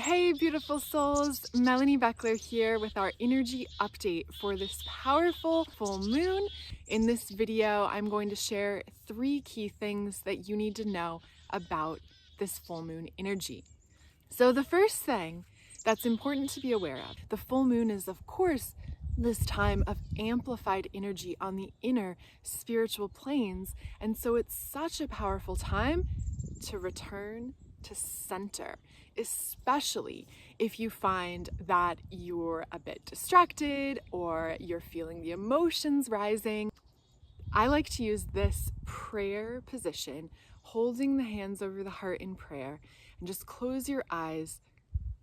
Hey beautiful souls, Melanie Beckler here with our energy update for this powerful full moon. In this video, I'm going to share 3 key things that you need to know about this full moon energy. So the first thing that's important to be aware of, the full moon is of course this time of amplified energy on the inner spiritual planes, and so it's such a powerful time to return to center, especially if you find that you're a bit distracted or you're feeling the emotions rising. I like to use this prayer position, holding the hands over the heart in prayer, and just close your eyes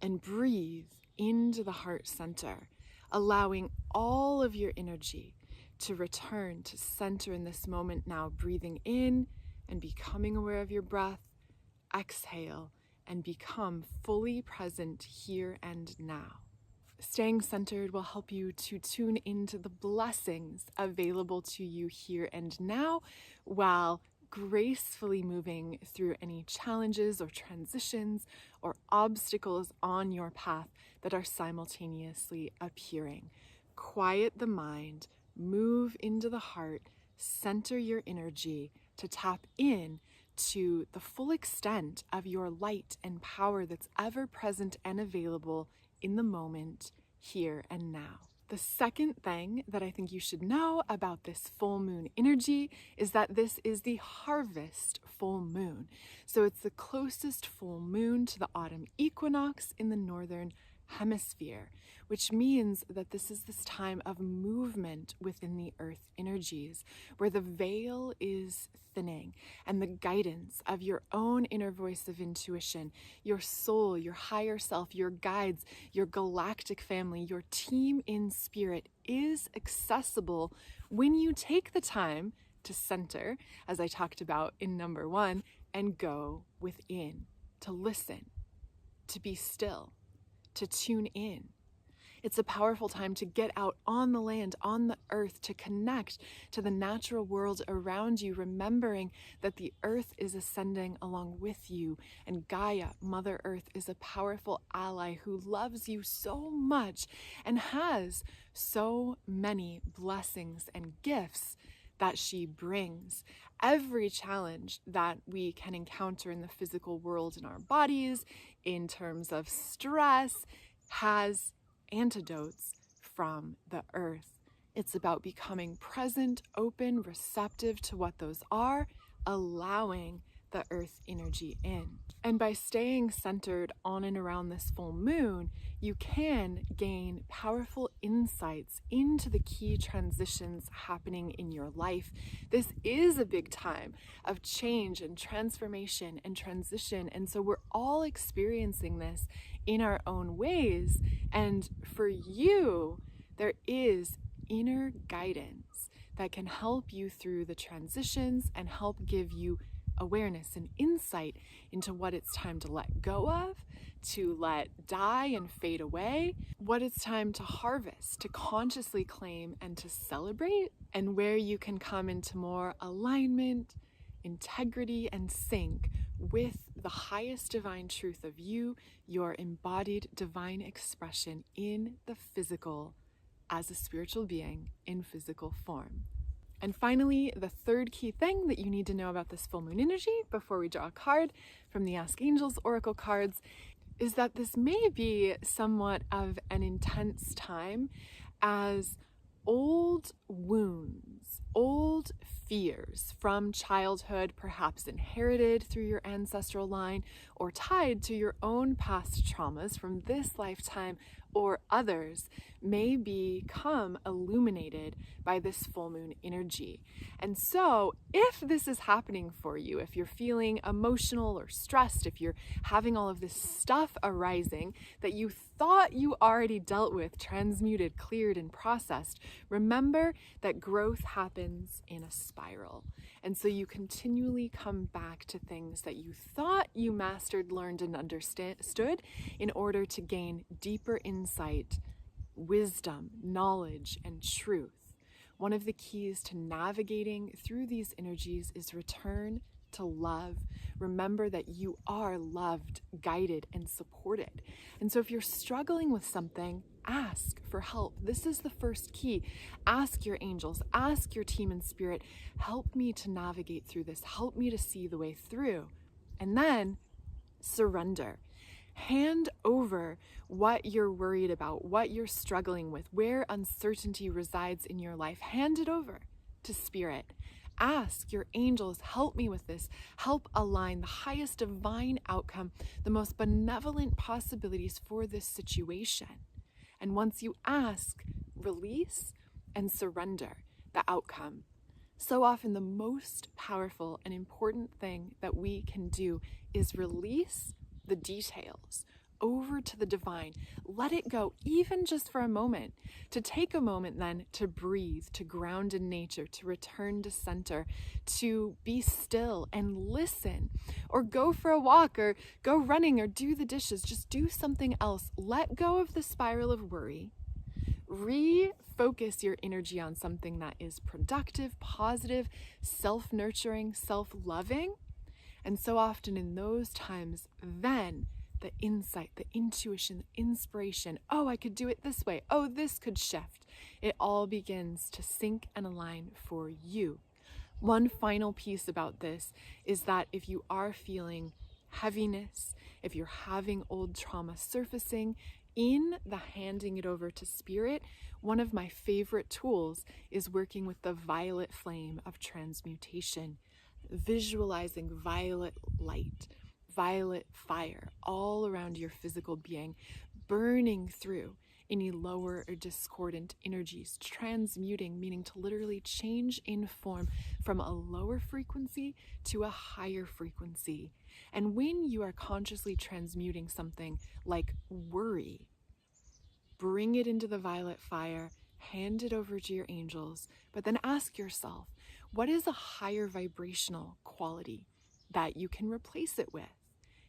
and breathe into the heart center, allowing all of your energy to return to center in this moment now, breathing in and becoming aware of your breath. Exhale and become fully present here and now. Staying centered will help you to tune into the blessings available to you here and now, while gracefully moving through any challenges or transitions or obstacles on your path that are simultaneously appearing. Quiet the mind, move into the heart, center your energy to tap in to the full extent of your light and power that's ever present and available in the moment, here and now. The second thing that I think you should know about this full moon energy is that this is the harvest full moon. So it's the closest full moon to the autumn equinox in the northern hemisphere, which means that this is this time of movement within the earth energies, where the veil is thinning and the guidance of your own inner voice of intuition, your soul, your higher self, your guides, your galactic family, your team in spirit is accessible when you take the time to center, as I talked about in number 1, and go within, to listen, to be still, to tune in. It's a powerful time to get out on the land, on the earth, to connect to the natural world around you, remembering that the earth is ascending along with you, and Gaia, Mother Earth, is a powerful ally who loves you so much and has so many blessings and gifts that she brings. Every challenge that we can encounter in the physical world in our bodies, in terms of stress, has antidotes from the earth. It's about becoming present, open, receptive to what those are, allowing the earth energy in. And by staying centered on and around this full moon, you can gain powerful insights into the key transitions happening in your life. This is a big time of change and transformation and transition, and so we're all experiencing this in our own ways. And for you, there is inner guidance that can help you through the transitions and help give you awareness and insight into what it's time to let go of, to let die and fade away, what it's time to harvest, to consciously claim and to celebrate, and where you can come into more alignment, integrity, and sync with the highest divine truth of you, your embodied divine expression in the physical, as a spiritual being in physical form. And finally, the third key thing that you need to know about this full moon energy before we draw a card from the Ask Angels Oracle cards is that this may be somewhat of an intense time, as old wounds, old fears from childhood, perhaps inherited through your ancestral line or tied to your own past traumas from this lifetime or others, may become illuminated by this full moon energy. And so if this is happening for you, if you're feeling emotional or stressed, if you're having all of this stuff arising that you thought you already dealt with, transmuted, cleared, and processed, remember that growth happens in a spiral. And so you continually come back to things that you thought you mastered, learned, and understood in order to gain deeper insight, wisdom, knowledge, and truth. One of the keys to navigating through these energies is return to love. Remember that you are loved, guided, and supported. And so if you're struggling with something, ask for help. This is the first key. Ask your angels, ask your team in spirit, help me to navigate through this, help me to see the way through. And then surrender. Hand over what you're worried about, what you're struggling with, where uncertainty resides in your life. Hand it over to spirit. Ask your angels, help me with this. Help align the highest divine outcome, the most benevolent possibilities for this situation. And once you ask, release and surrender the outcome. So often the most powerful and important thing that we can do is release the details over to the divine. Let it go, even just for a moment. To take a moment then to breathe, to ground in nature, to return to center, to be still and listen, or go for a walk, or go running, or do the dishes. Just do something else. Let go of the spiral of worry. Refocus your energy on something that is productive, positive, self-nurturing, self-loving. And so often in those times, then the insight, the intuition, the inspiration, oh, I could do it this way. Oh, this could shift. It all begins to sync and align for you. One final piece about this is that if you are feeling heaviness, if you're having old trauma surfacing, in the handing it over to spirit, one of my favorite tools is working with the violet flame of transmutation, visualizing violet light, violet fire all around your physical being, burning through any lower or discordant energies, transmuting, meaning to literally change in form from a lower frequency to a higher frequency. And when you are consciously transmuting something like worry, bring it into the violet fire, hand it over to your angels, but then ask yourself, what is a higher vibrational quality that you can replace it with?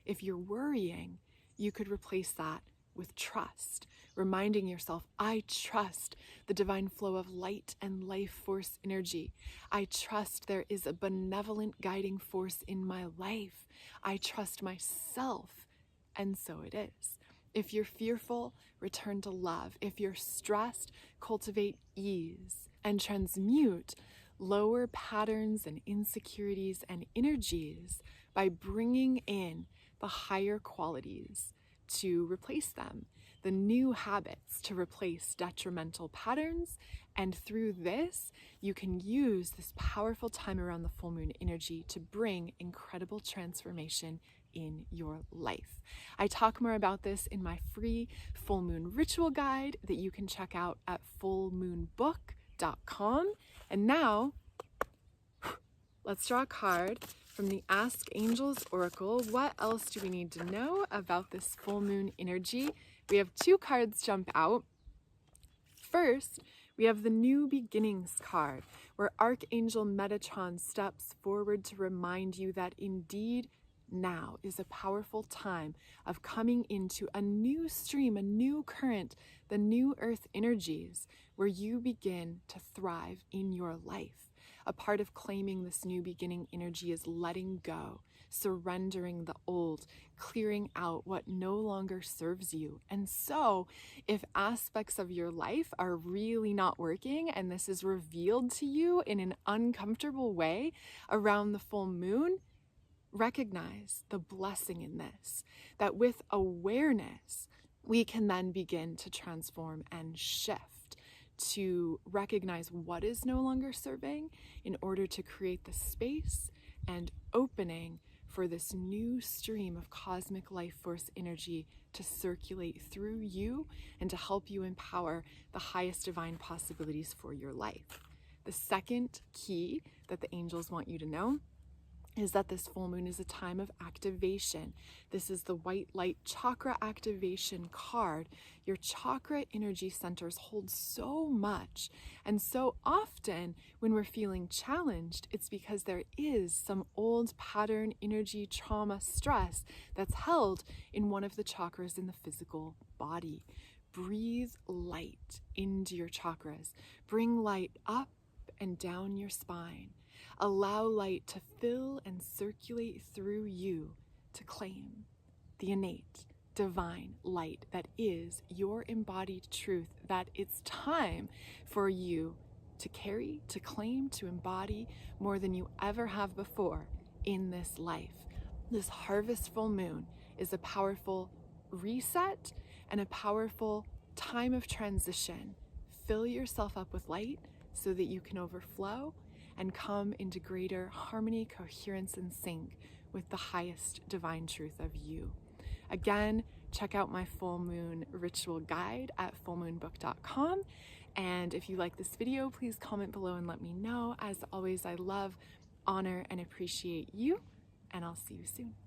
If you're worrying, you could replace that with trust, reminding yourself, I trust the divine flow of light and life force energy. I trust there is a benevolent guiding force in my life. I trust myself, and so it is. If you're fearful, return to love. If you're stressed, cultivate ease and transmute lower patterns and insecurities and energies by bringing in the higher qualities to replace them, the new habits to replace detrimental patterns. And through this, you can use this powerful time around the full moon energy to bring incredible transformation in your life. I talk more about this in my free full moon ritual guide that you can check out at fullmoonbook.com. And now, let's draw a card from the Ask Angels Oracle. What else do we need to know about this full moon energy? We have two cards jump out. First, we have the New Beginnings card, where Archangel Metatron steps forward to remind you that indeed now is a powerful time of coming into a new stream, a new current, the new earth energies, where you begin to thrive in your life. A part of claiming this new beginning energy is letting go, surrendering the old, clearing out what no longer serves you. And so, if aspects of your life are really not working and this is revealed to you in an uncomfortable way around the full moon, recognize the blessing in this, that with awareness, we can then begin to transform and shift, to recognize what is no longer serving in order to create the space and opening for this new stream of cosmic life force energy to circulate through you and to help you empower the highest divine possibilities for your life. The second key that the angels want you to know is that this full moon is a time of activation. This is the white light chakra activation card. Your chakra energy centers hold so much. And so often when we're feeling challenged, it's because there is some old pattern, energy, trauma, stress that's held in one of the chakras in the physical body. Breathe light into your chakras. Bring light up and down your spine. Allow light to fill and circulate through you to claim the innate, divine light that is your embodied truth, that it's time for you to carry, to claim, to embody more than you ever have before in this life. This harvest full moon is a powerful reset and a powerful time of transition. Fill yourself up with light so that you can overflow and come into greater harmony, coherence, and sync with the highest divine truth of you. Again, check out my full moon ritual guide at fullmoonbook.com. And if you like this video, please comment below and let me know. As always, I love, honor, and appreciate you, and I'll see you soon.